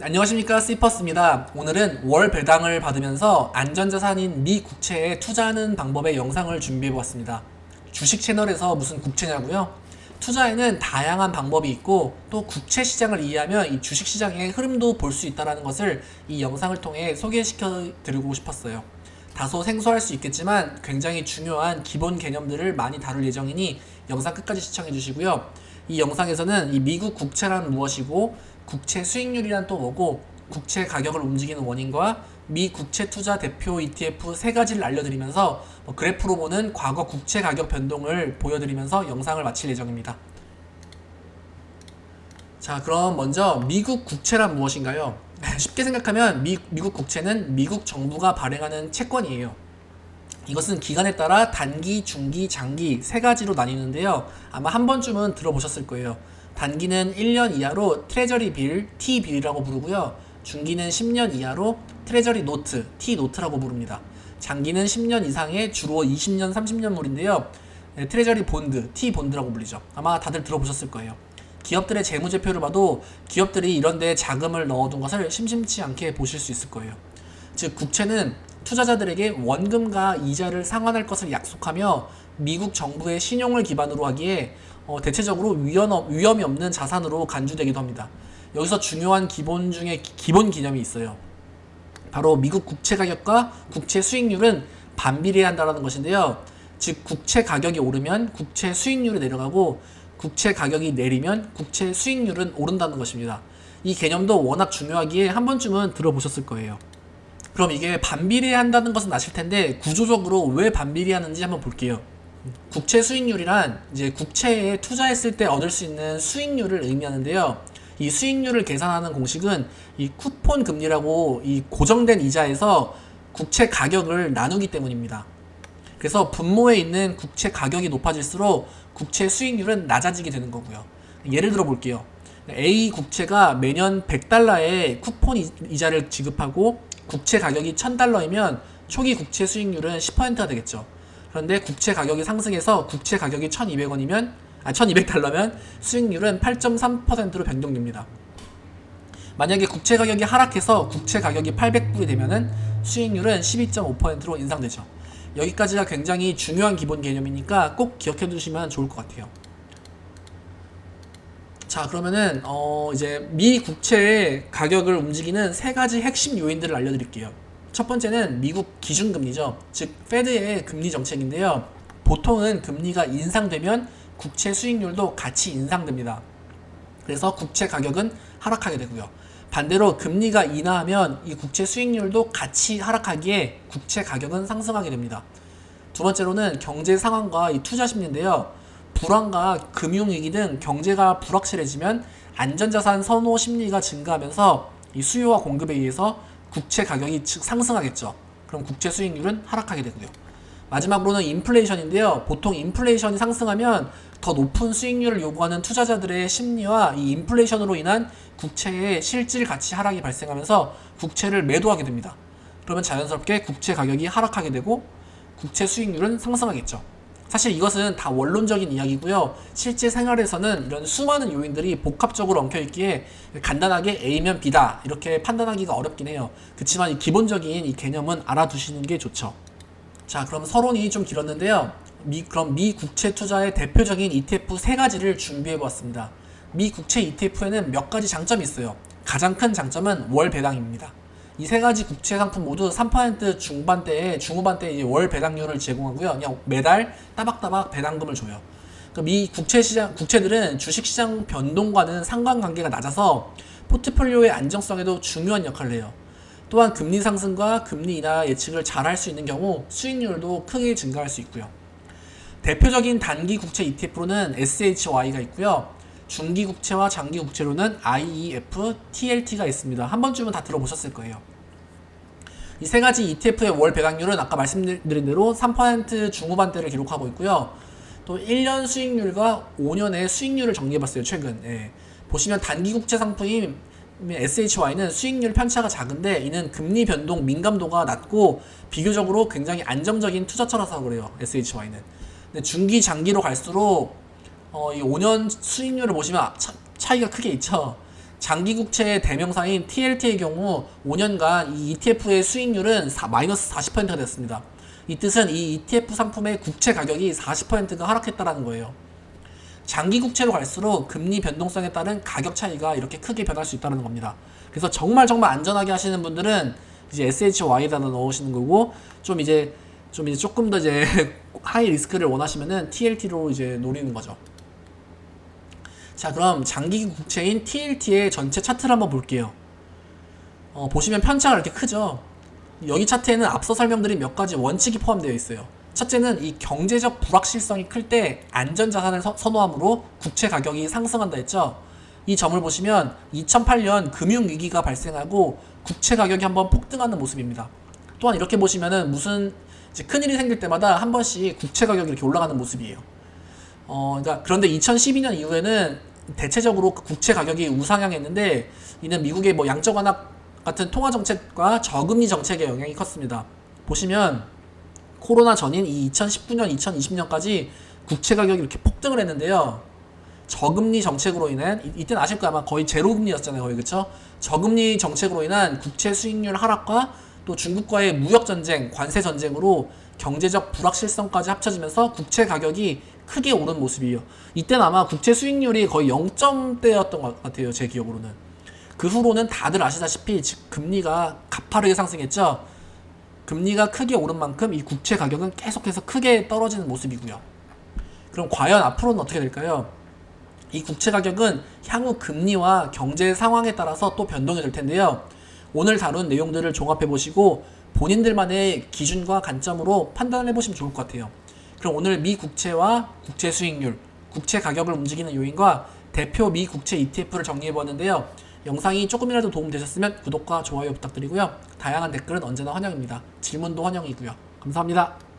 안녕하십니까, 시퍼스입니다. 오늘은 월 배당을 받으면서 안전자산인 미 국채에 투자하는 방법의 영상을 준비해보았습니다. 주식 채널에서 무슨 국채냐고요? 투자에는 다양한 방법이 있고 또 국채 시장을 이해하면 이 주식 시장의 흐름도 볼 수 있다는 것을 이 영상을 통해 소개시켜 드리고 싶었어요. 다소 생소할 수 있겠지만 굉장히 중요한 기본 개념들을 많이 다룰 예정이니 영상 끝까지 시청해 주시고요. 이 영상에서는 이 미국 국채란 무엇이고 국채 수익률이란 또 뭐고 국채 가격을 움직이는 원인과 미 국채 투자 대표 ETF 세 가지를 알려드리면서 그래프로 보는 과거 국채 가격 변동을 보여드리면서 영상을 마칠 예정입니다. 자, 그럼 먼저 미국 국채란 무엇인가요? 쉽게 생각하면 미국 국채는 미국 정부가 발행하는 채권이에요. 이것은 기간에 따라 단기, 중기, 장기 세 가지로 나뉘는데요. 아마 한 번쯤은 들어보셨을 거예요. 단기는 1년 이하로 트레저리 빌, T빌이라고 부르고요. 중기는 10년 이하로 트레저리 노트, T노트라고 부릅니다. 장기는 10년 이상의 주로 20년, 30년물인데요. 트레저리 본드, T본드라고 불리죠. 아마 다들 들어보셨을 거예요. 기업들의 재무제표를 봐도 기업들이 이런 데 자금을 넣어둔 것을 심심치 않게 보실 수 있을 거예요. 즉, 국채는 투자자들에게 원금과 이자를 상환할 것을 약속하며 미국 정부의 신용을 기반으로 하기에 대체적으로 위험이 없는 자산으로 간주되기도 합니다. 여기서 중요한 기본 중에 기본 개념이 있어요. 바로 미국 국채 가격과 국채 수익률은 반비례한다는 것인데요. 즉, 국채 가격이 오르면 국채 수익률이 내려가고 국채 가격이 내리면 국채 수익률은 오른다는 것입니다. 이 개념도 워낙 중요하기에 한 번쯤은 들어보셨을 거예요. 그럼 이게 반비례한다는 것은 아실 텐데 구조적으로 왜 반비례하는지 한번 볼게요. 국채 수익률이란 이제 국채에 투자했을 때 얻을 수 있는 수익률을 의미하는데요. 이 수익률을 계산하는 공식은 이 쿠폰 금리라고 이 고정된 이자에서 국채 가격을 나누기 때문입니다. 그래서 분모에 있는 국채 가격이 높아질수록 국채 수익률은 낮아지게 되는 거고요. 예를 들어 볼게요. A 국채가 매년 100달러의 쿠폰 이자를 지급하고 국채 가격이 1000달러이면 초기 국채 수익률은 10%가 되겠죠. 그런데 국채 가격이 상승해서 국채 가격이 1200달러면 수익률은 8.3%로 변동됩니다. 만약에 국채 가격이 하락해서 국채 가격이 800불이 되면은 수익률은 12.5%로 인상되죠. 여기까지가 굉장히 중요한 기본 개념이니까 꼭 기억해 두시면 좋을 것 같아요. 자, 그러면은 이제 미 국채의 가격을 움직이는 세 가지 핵심 요인들을 알려드릴게요. 첫 번째는 미국 기준금리죠. 즉 페드의 금리 정책인데요. 보통은 금리가 인상되면 국채 수익률도 같이 인상됩니다. 그래서 국채 가격은 하락하게 되고요. 반대로 금리가 인하하면 이 국채 수익률도 같이 하락하기에 국채 가격은 상승하게 됩니다. 두 번째로는 경제 상황과 이 투자 심리인데요. 불안과 금융위기 등 경제가 불확실해지면 안전자산 선호 심리가 증가하면서 이 수요와 공급에 의해서 국채 가격이 상승하겠죠. 그럼 국채 수익률은 하락하게 되고요. 마지막으로는 인플레이션인데요. 보통 인플레이션이 상승하면 더 높은 수익률을 요구하는 투자자들의 심리와 이 인플레이션으로 인한 국채의 실질 가치 하락이 발생하면서 국채를 매도하게 됩니다. 그러면 자연스럽게 국채 가격이 하락하게 되고 국채 수익률은 상승하겠죠. 사실 이것은 다 원론적인 이야기고요. 실제 생활에서는 이런 수많은 요인들이 복합적으로 엉켜있기에 간단하게 A면 B다 이렇게 판단하기가 어렵긴 해요. 그렇지만 이 기본적인 이 개념은 알아두시는 게 좋죠. 자, 그럼 서론이 좀 길었는데요. 그럼 미 국채 투자의 대표적인 ETF 세 가지를 준비해보았습니다. 미 국채 ETF에는 몇 가지 장점이 있어요. 가장 큰 장점은 월 배당입니다. 이 세 가지 국채 상품 모두 3% 중후반대에 월 배당률을 제공하고요. 그냥 매달 따박따박 배당금을 줘요. 미 국채들은 주식시장 변동과는 상관관계가 낮아서 포트폴리오의 안정성에도 중요한 역할을 해요. 또한 금리 상승과 금리 인하 예측을 잘 할 수 있는 경우 수익률도 크게 증가할 수 있고요. 대표적인 단기 국채 ETF로는 SHY가 있고요. 중기 국채와 장기 국채로는 IEF, TLT가 있습니다. 한 번쯤은 다 들어보셨을 거예요. 이 세 가지 ETF의 월 배당률은 아까 말씀드린 대로 3% 중후반대를 기록하고 있고요. 또 1년 수익률과 5년의 수익률을 정리해봤어요, 최근. 예. 보시면 단기 국채 상품인 SHY는 수익률 편차가 작은데 이는 금리 변동 민감도가 낮고 비교적으로 굉장히 안정적인 투자처라서 그래요, SHY는. 근데 중기, 장기로 갈수록 이 5년 수익률을 보시면 차이가 크게 있죠. 장기 국채의 대명사인 TLT의 경우 5년간 이 ETF의 수익률은 마이너스 40%가 됐습니다. 이 뜻은 이 ETF 상품의 국채 가격이 40%가 하락했다는 거예요. 장기 국채로 갈수록 금리 변동성에 따른 가격 차이가 이렇게 크게 변할 수 있다는 겁니다. 그래서 정말 안전하게 하시는 분들은 이제 SHY에다 넣으시는 거고, 좀 이제 조금 더 이제 하이 리스크를 원하시면은 TLT로 이제 노리는 거죠. 자, 그럼 장기 국채인 TLT의 전체 차트를 한번 볼게요. 보시면 편차가 이렇게 크죠. 여기 차트에는 앞서 설명드린 몇 가지 원칙이 포함되어 있어요. 첫째는 이 경제적 불확실성이 클 때 안전자산을 선호함으로 국채 가격이 상승한다 했죠. 이 점을 보시면 2008년 금융위기가 발생하고 국채 가격이 한번 폭등하는 모습입니다. 또한 이렇게 보시면은 무슨 이제 큰일이 생길 때마다 한 번씩 국채 가격이 이렇게 올라가는 모습이에요. 그런데 2012년 이후에는 대체적으로 국채 가격이 우상향했는데, 이는 미국의 뭐 양적 완화 같은 통화 정책과 저금리 정책의 영향이 컸습니다. 보시면 코로나 전인 이 2019년, 2020년까지 국채 가격이 이렇게 폭등을 했는데요. 저금리 정책으로 인한, 이때는 아실 거예요. 아마 거의 제로금리였잖아요. 거의, 그쵸? 저금리 정책으로 인한 국채 수익률 하락과 또 중국과의 무역 전쟁, 관세 전쟁으로 경제적 불확실성까지 합쳐지면서 국채 가격이 크게 오른 모습이에요. 이때는 아마 국채 수익률이 거의 0점대였던 것 같아요. 제 기억으로는. 그 후로는 다들 아시다시피 금리가 가파르게 상승했죠. 금리가 크게 오른 만큼 이 국채 가격은 계속해서 크게 떨어지는 모습이고요. 그럼 과연 앞으로는 어떻게 될까요? 이 국채 가격은 향후 금리와 경제 상황에 따라서 또 변동이 될 텐데요. 오늘 다룬 내용들을 종합해 보시고 본인들만의 기준과 관점으로 판단을 해보시면 좋을 것 같아요. 그럼 오늘 미 국채와 국채 수익률, 국채 가격을 움직이는 요인과 대표 미 국채 ETF를 정리해 보았는데요. 영상이 조금이라도 도움되셨으면 구독과 좋아요 부탁드리고요. 다양한 댓글은 언제나 환영입니다. 질문도 환영이고요. 감사합니다.